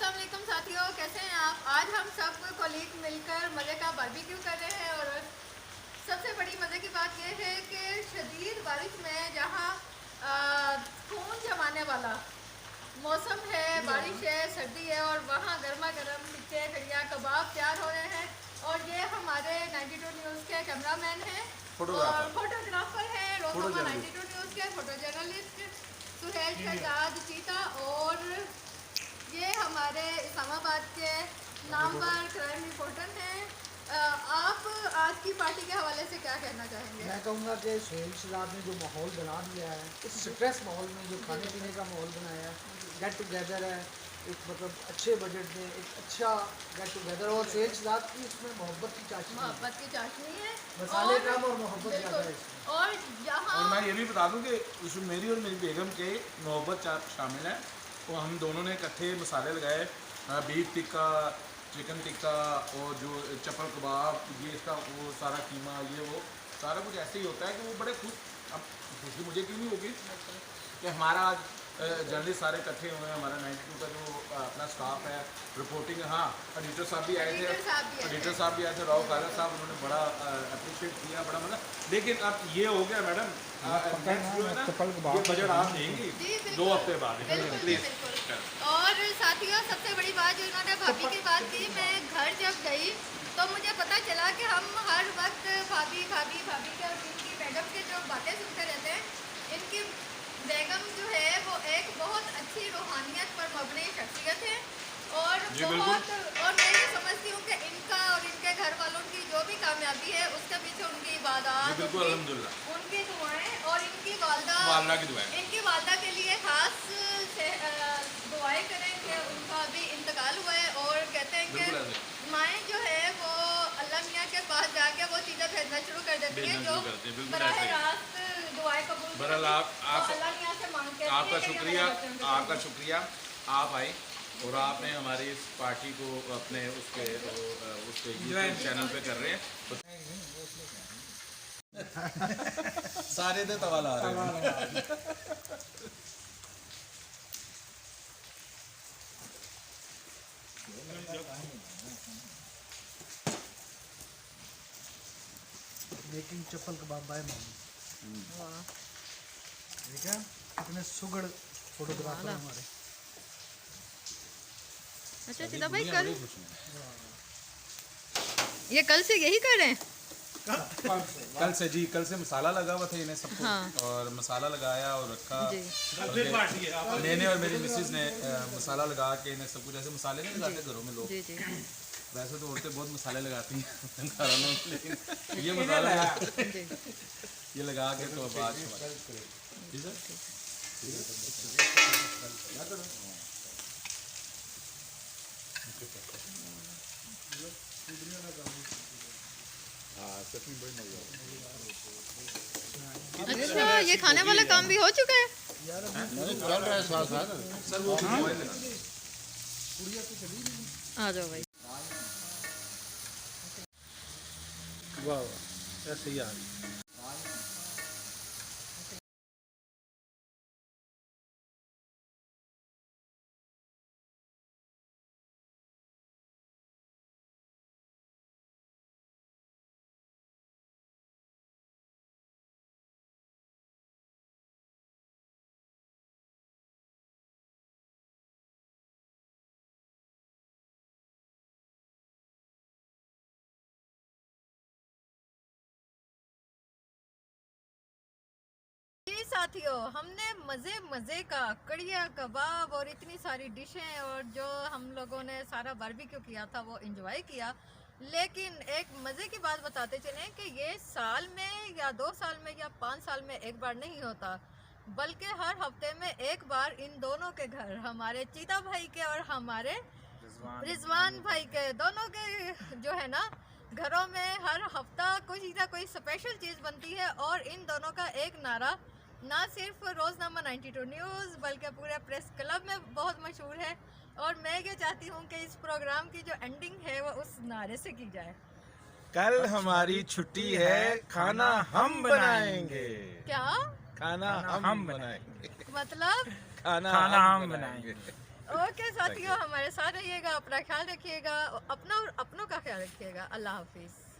अस्सलाम वालेकुम साथियों, कैसे हैं आप। आज हम सब कोलीग मिलकर मज़े का बारबेक्यू कर रहे हैं और सबसे बड़ी मज़े की बात यह है कि शदीद बारिश में जहां खून जमाने वाला मौसम है, बारिश है, सर्दी है और वहां गर्मा गर्म टिक्के खड़िया कबाब तैयार हो रहे हैं। और ये हमारे 92 न्यूज़ के कैमरामैन हैं और फोटोग्राफर हैं, रोजनामा 92 न्यूज़ के फोटो जर्नलिस्ट सुहेल शहजाद चीता, और ये हमारे इस्लामाबाद के नाम पर क्राइम रिपोर्टर हैं। आप आज की पार्टी के हवाले से क्या कहना चाहेंगे? मैं कहूँगा कि सुहेल शहजाद ने जो माहौल बना दिया है, इस स्ट्रेस माहौल में जो खाने पीने का माहौल बनाया है, गेट टुगेदर है, एक मतलब अच्छे बजट में एक अच्छा गेट टुगेदर। और सुहेल शहजाद की इसमें मोहब्बत की चाशनी है, मसाले कम और मोहब्बत ज़्यादा है इसमें। और यहाँ और मैं ये भी बता दूं कि इसमें मेरी और मेरी बेगम के मोहब्बत शामिल है। तो हम दोनों ने इकट्ठे मसाले लगाए, बीफ टिक्का, चिकन टिक्का और जो चप्पल कबाब, ये इसका वो सारा कीमा, ये वो सारा कुछ ऐसे ही होता है कि वो बड़े खुश। अब खुशी मुझे क्यों नहीं होगी कि हमारा आज जर्नलिस्ट सारे इकट्ठे हुए हैं, हमारा 92 का जो अपना स्टाफ है रिपोर्टिंग। हाँ, एडिटर साहब भी आए थे, एडिटर साहब भी आए थे, राव खालिद साहब, उन्होंने बड़ा अप्रिशिएट किया, बड़ा मतलब। लेकिन अब ये हो गया मैडम, नेक्स्ट जो है ना ये बजट आप देंगी 2 हफ्ते बाद, प्लीज़। और साथियों, सबसे बड़ी बात जो इन्होंने भाभी की बात की, मैं घर जब गई तो मुझे पता चला कि हम हर वक्त भाभी भाभी भाभी के और इनकी मैडम के जो बातें सुनते रहते हैं। इनकी बेगम जो है वो एक बहुत अच्छी रूहानियत पर मबनी शख्सियत है और मैं ये समझती हूँ कि इनका और इनके घर वालों की जो भी कामयाबी है उसके पीछे उनकी इबादत, उनकी दुआएं और इनकी वालदा के लिए खास दुआएं करें कि उनका अभी इंतकाल हुआ है। और कहते हैं कि माएँ जो है वो अल्लाह मियाँ के पास जाके वो चीज़ें भेजना शुरू कर देती है जो बराह रास्त दुआएं कबूल आपका शुक्रिया। आप आए और आपने हमारी इस पार्टी को अपने उसके यूट्यूब चैनल पे कर रहे हैं तो सारे दे तवाल आ रहे हैं। मेकिंग चप्पल कबाब बाय मामी। ठीक है, कितने सुगड़ फोटोग्राफर हमारे। अच्छा सीधा भाई, ये कल से यही कर रहे हैं? कल से जी, कल से मसाला लगा हुआ था इन्हें सबको। हाँ। और मसाला लगाया और रखा मैंने और मेरी मिसेज ने मसाला लगा के इन्हें सब कुछ। ऐसे मसाले नहीं लगाते घरों में लोग, वैसे तो औरतें बहुत मसाले लगाती हैं घरों में, लेकिन ये मसाला ये लगा के तो बाद अच्छा, ये खाने वाला काम भी हो चुका है? चल रहा है सर वो आ जाओ भाई। वाह ऐसे ही आ रही। साथियों, हमने मज़े का कड़िया कबाब और इतनी सारी डिशें और जो हम लोगों ने सारा बारबेक्यू किया था वो एंजॉय किया। लेकिन एक मज़े की बात बताते चलें कि ये साल में या 2 साल में या 5 साल में एक बार नहीं होता, बल्कि हर हफ्ते में एक बार इन दोनों के घर, हमारे चीता भाई के और हमारे रिजवान भाई के, दोनों के जो है ना घरों में हर हफ्ता कोई ना कोई स्पेशल चीज़ बनती है। और इन दोनों का एक नारा ना सिर्फ रोजनामा 92 न्यूज़ बल्कि पूरे प्रेस क्लब में बहुत मशहूर है। और मैं ये चाहती हूँ कि इस प्रोग्राम की जो एंडिंग है वो उस नारे से की जाए। कल हमारी छुट्टी है, खाना हम बनाएंगे। क्या खाना हम बनाएंगे? मतलब खाना हम बनाएंगे। ओके साथियों, हमारे साथ रहिएगा, अपना ख्याल रखिएगा, अपना और अपनों का ख्याल रखिएगा। अल्लाह हाफिज़।